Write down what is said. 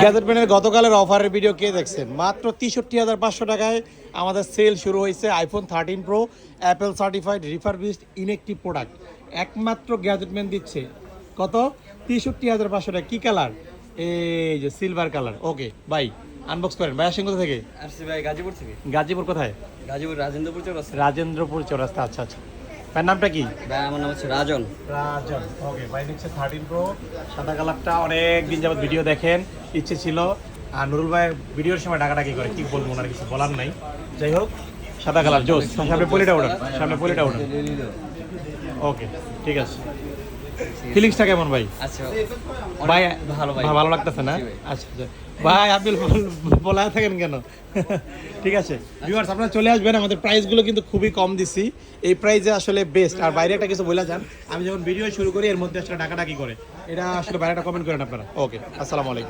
গ্যাজেটম্যানের গতকালের অফারের ভিডিও কে দেখছেন? মাত্র ৬৩,৫০০ টাকায় আমাদের সেল শুরু হয়েছে iPhone 13 pro Apple certified refurbished inactive product একমাত্র গ্যাজেটম্যান দিচ্ছে। কত? ৬৩,৫০০ টাকা। কি কালার? এই যে সিলভার কালার। ওকে ভাই আনবক্স করেন। ভাই আসেন কোথা থেকে? আসছি ভাই গাজীপুর থেকে। গাজীপুর কোথায়? গাজীপুর রাজেন্দ্রপুর চৌরাস্তা। রাজেন্দ্রপুর চৌরাস্তা। আচ্ছা আচ্ছা। ভাই নামটা কি? ভাই আমার নাম হচ্ছে রাজন। রাজন। ওকে ভাই নিচ্ছে 13 প্রো সাদা কালারটা। অনেক দিন যাবত ভিডিও দেখেন, ইচ্ছে ছিল। আর নুরুল ভাই ভিডিওর সময় ডাকাডাকি করে, কি বলবো, ওনার কিছু বলার নাই। যাই হোক সাদা কালার জোস। সামনে পলিটা ওঠান, সামনে পলিটা ওঠান। ওকে ঠিক আছে। ফিলিংসটা কেমন ভাই? আচ্ছা ভাই ভালো ভাই। ভালো লাগতেছে না? আচ্ছা আচ্ছা। ভাই আপনি বলায় থাকেন কেন? ঠিক আছে ভিউয়ার্স, আপনারা চলে আসবেন। আমাদের প্রাইসগুলো কিন্তু খুবই কম দিছি, এই প্রাইসে আসলে বেস্ট। আর বাইরে একটা কিছু বলে যান, আমি যখন ভিডিও শুরু করি এর মধ্যে আসলে ডাকাডাকি করে, এটা আসলে বাইরে একটা কমেন্ট করেন আপনারা। ওকে আসসালামু আলাইকুম।